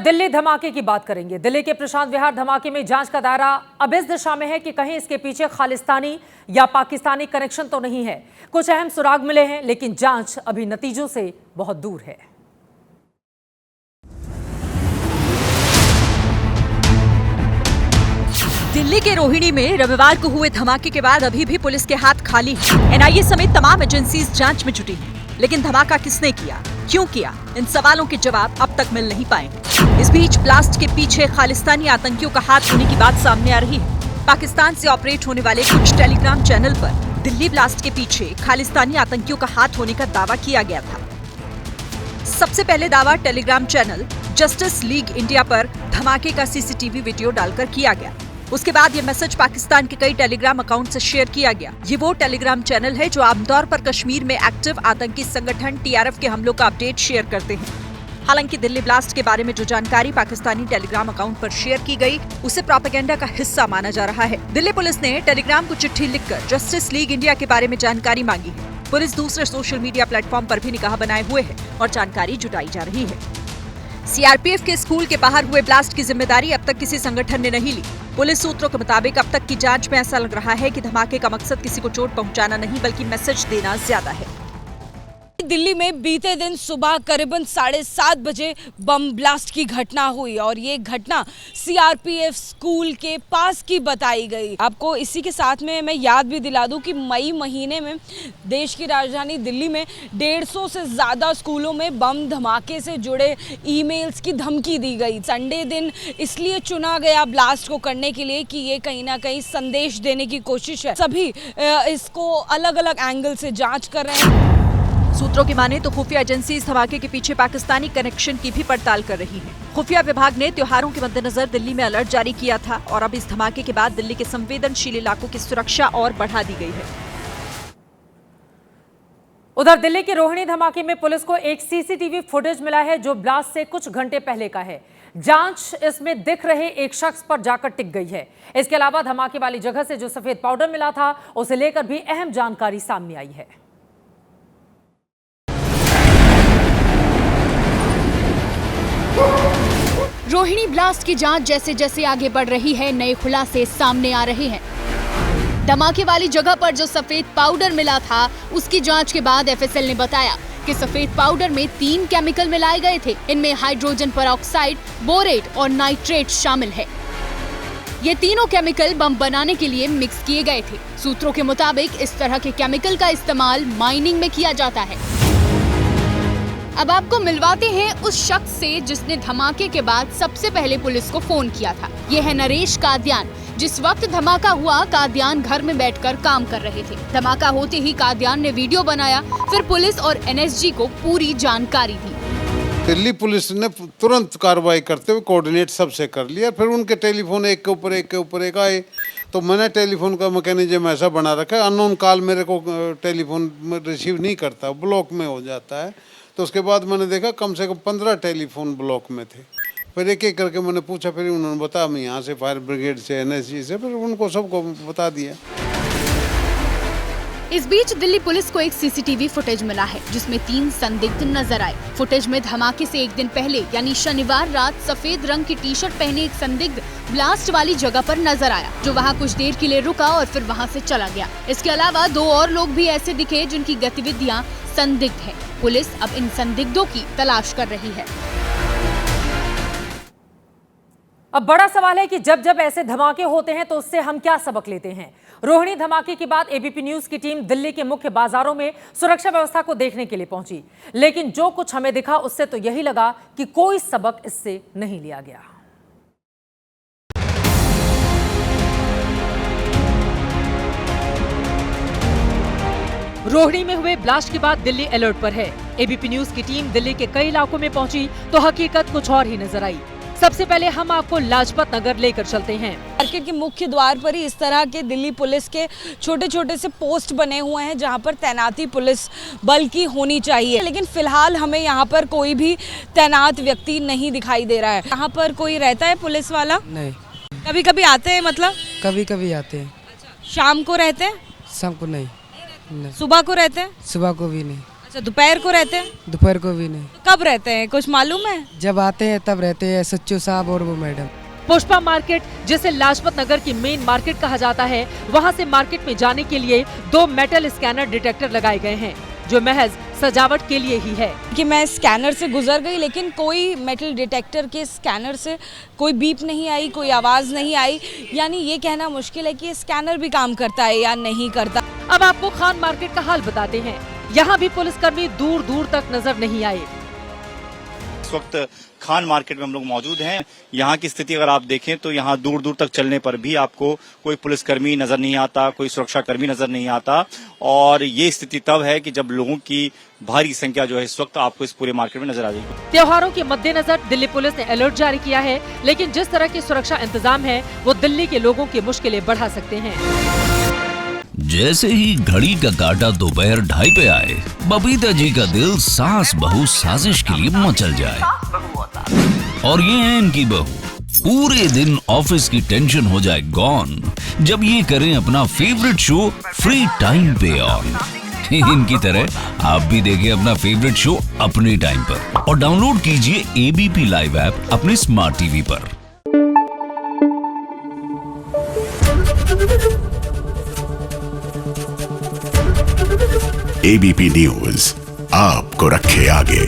दिल्ली धमाके की बात करेंगे। दिल्ली के प्रशांत विहार धमाके में जांच का दायरा अब इस दिशा में है कि कहीं इसके पीछे खालिस्तानी या पाकिस्तानी कनेक्शन तो नहीं है। कुछ अहम सुराग मिले हैं, लेकिन जांच अभी नतीजों से बहुत दूर है। दिल्ली के रोहिणी में रविवार को हुए धमाके के बाद अभी भी पुलिस के हाथ खाली हैं। एनआईए समेत तमाम एजेंसीज जांच में जुटी हैं। लेकिन धमाका किसने किया, क्यों किया, इन सवालों के जवाब अब तक मिल नहीं पाए। इस बीच ब्लास्ट के पीछे खालिस्तानी आतंकियों का हाथ होने की बात सामने आ रही है। पाकिस्तान से ऑपरेट होने वाले कुछ टेलीग्राम चैनल पर दिल्ली ब्लास्ट के पीछे खालिस्तानी आतंकियों का हाथ होने का दावा किया गया था। सबसे पहले दावा Telegram channel justice league India पर धमाके का सीसीटीवी वीडियो डालकर किया गया। उसके बाद ये मैसेज पाकिस्तान के कई टेलीग्राम अकाउंट से शेयर किया गया। ये वो टेलीग्राम चैनल है जो आमतौर पर कश्मीर में एक्टिव आतंकी संगठन टीआरएफ के हमलों का अपडेट शेयर करते हैं। हालांकि दिल्ली ब्लास्ट के बारे में जो जानकारी पाकिस्तानी टेलीग्राम अकाउंट पर शेयर की गई, उसे प्रोपेगेंडा का हिस्सा माना जा रहा है। दिल्ली पुलिस ने टेलीग्राम को चिट्ठी लिखकर जस्टिस लीग इंडिया के बारे में जानकारी मांगी है। पुलिस दूसरे सोशल मीडिया प्लेटफॉर्म पर भी निगाह बनाए हुए है और जानकारी जुटाई जा रही है। सीआरपीएफ के स्कूल के बाहर हुए ब्लास्ट की जिम्मेदारी अब तक किसी संगठन ने नहीं ली। पुलिस सूत्रों के मुताबिक अब तक की जांच में ऐसा लग रहा है कि धमाके का मकसद किसी को चोट पहुंचाना नहीं, बल्कि मैसेज देना ज्यादा है। दिल्ली में बीते दिन सुबह करीबन 7:30 बजे बम ब्लास्ट की घटना हुई और ये घटना सीआरपीएफ स्कूल के पास की बताई गई। आपको इसी के साथ में मैं याद भी दिला दूं कि मई महीने में देश की राजधानी दिल्ली में 150 से ज़्यादा स्कूलों में बम धमाके से जुड़े ईमेल्स की धमकी दी गई। संडे दिन इसलिए चुना गया ब्लास्ट को करने के लिए कि ये कहीं ना कहीं संदेश देने की कोशिश है। सभी इसको अलग अलग एंगल से जाँच कर रहे हैं। सूत्रों की माने तो खुफिया एजेंसी इस धमाके के पीछे पाकिस्तानी कनेक्शन की भी पड़ताल कर रही है। खुफिया विभाग ने त्योहारों के मद्देनजर दिल्ली में अलर्ट जारी किया था और अब इस धमाके के बाद दिल्ली के संवेदनशील इलाकों की सुरक्षा और बढ़ा दी गई है। उधर दिल्ली के रोहिणी धमाके में पुलिस को एक सीसीटीवी फुटेज मिला है जो ब्लास्ट से कुछ घंटे पहले का है। जांच इसमें दिख रहे एक शख्स पर जाकर टिक गई है। इसके अलावा धमाके वाली जगह से जो सफेद पाउडर मिला था, उसे लेकर भी अहम जानकारी सामने आई है। रोहिणी ब्लास्ट की जांच जैसे जैसे आगे बढ़ रही है, नए खुलासे सामने आ रहे हैं। धमाके वाली जगह पर जो सफेद पाउडर मिला था, उसकी जांच के बाद एफएसएल ने बताया कि सफेद पाउडर में 3 केमिकल मिलाए गए थे। इनमें हाइड्रोजन पेरोक्साइड, बोरेट और नाइट्रेट शामिल है। ये तीनों केमिकल बम बनाने के लिए मिक्स किए गए थे। सूत्रों के मुताबिक इस तरह के केमिकल का इस्तेमाल माइनिंग में किया जाता है। अब आपको मिलवाते हैं उस शख्स से जिसने धमाके के बाद सबसे पहले पुलिस को फोन किया था। ये है नरेश कादियान। जिस वक्त धमाका हुआ, कादियान घर में बैठकर काम कर रहे थे। धमाका होते ही कादियान ने वीडियो बनाया, फिर पुलिस और एनएसजी को पूरी जानकारी दी। दिल्ली पुलिस ने तुरंत कार्रवाई करते हुए कोऑर्डिनेट सबसे कर लिया। फिर उनके टेलीफोन एक के ऊपर एक आए, तो मैंने टेलीफोन का मैकेनिज्म ऐसा बना रखा है, अननोन कॉल मेरे को टेलीफोन रिसीव नहीं करता, ब्लॉक में हो जाता है। तो उसके बाद मैंने देखा कम से कम 15 टेलीफोन ब्लॉक में थे। फिर एक एक करके मैंने पूछा, फिर उन्होंने बताया मैं यहाँ से फायर ब्रिगेड से, एनएसजी से, फिर उनको सबको बता दिया। इस बीच दिल्ली पुलिस को एक सीसीटीवी फुटेज मिला है जिसमें 3 संदिग्ध नजर आए। फुटेज में धमाके से एक दिन पहले यानी शनिवार रात सफेद रंग की टी-शर्ट पहने एक संदिग्ध ब्लास्ट वाली जगह पर नजर आया, जो वहां कुछ देर के लिए रुका और फिर वहां से चला गया। इसके अलावा 2 और लोग भी ऐसे दिखे जिनकी गतिविधियां संदिग्ध है। पुलिस अब इन संदिग्धों की तलाश कर रही है। अब बड़ा सवाल है कि जब जब ऐसे धमाके होते हैं तो उससे हम क्या सबक लेते हैं। रोहिणी धमाके के बाद एबीपी न्यूज की टीम दिल्ली के मुख्य बाजारों में सुरक्षा व्यवस्था को देखने के लिए पहुंची, लेकिन जो कुछ हमें दिखा उससे तो यही लगा कि कोई सबक इससे नहीं लिया गया। रोहिणी में हुए ब्लास्ट के बाद दिल्ली अलर्ट पर है। एबीपी न्यूज की टीम दिल्ली के कई इलाकों में पहुंची तो हकीकत कुछ और ही नजर आई। सबसे पहले हम आपको लाजपत नगर लेकर चलते हैं। मार्केट के मुख्य द्वार पर ही इस तरह के दिल्ली पुलिस के छोटे छोटे से पोस्ट बने हुए हैं जहां पर तैनाती पुलिस बल की होनी चाहिए, लेकिन फिलहाल हमें यहां पर कोई भी तैनात व्यक्ति नहीं दिखाई दे रहा है। यहाँ पर कोई रहता है पुलिस वाला? नहीं। कभी कभी आते हैं? मतलब कभी कभी आते हैं। शाम को रहते हैं? शाम को नहीं। सुबह को रहते हैं? सुबह को भी नहीं। अच्छा, दोपहर को रहते हैं? दोपहर को भी नहीं, कब रहते हैं कुछ मालूम है? जब आते हैं तब रहते हैं सच्चू साहब और वो मैडम। पुष्पा मार्केट, जिसे लाजपत नगर की मेन मार्केट कहा जाता है, वहां से मार्केट में जाने के लिए 2 मेटल स्कैनर डिटेक्टर लगाए गए हैं, जो महज सजावट के लिए ही है। कि मैं स्कैनर से गुजर गई, लेकिन कोई मेटल डिटेक्टर के स्कैनर से कोई बीप नहीं आई, कोई आवाज नहीं आई। यानी ये कहना मुश्किल है कि स्कैनर भी काम करता है या नहीं करता। अब आपको खान मार्केट का हाल बताते हैं। यहाँ भी पुलिसकर्मी दूर दूर तक नजर नहीं आए। इस वक्त खान मार्केट में हम लोग मौजूद हैं। यहाँ की स्थिति अगर आप देखें तो यहाँ दूर दूर तक चलने पर भी आपको कोई पुलिसकर्मी नजर नहीं आता, कोई सुरक्षाकर्मी नजर नहीं आता। और ये स्थिति तब है कि जब लोगों की भारी संख्या जो है इस वक्त आपको इस पूरे मार्केट में नजर आ जाएगी। त्योहारों के मद्देनजर दिल्ली पुलिस ने अलर्ट जारी किया है, लेकिन जिस तरह के सुरक्षा इंतजाम है वो दिल्ली के लोगों की मुश्किलें बढ़ा सकते हैं। जैसे ही घड़ी का काटा दोपहर 2:30 पे आए, बबीता जी का दिल सास बहू साजिश के लिए मचल जाए। और ये है इनकी बहू, पूरे दिन ऑफिस की टेंशन हो जाए गॉन जब ये करें अपना फेवरेट शो फ्री टाइम पे ऑन। इनकी तरह आप भी देखें अपना फेवरेट शो अपने टाइम पर और डाउनलोड कीजिए ABP लाइव ऐप अपने स्मार्ट टीवी पर। ABP न्यूज आपको रखे आगे।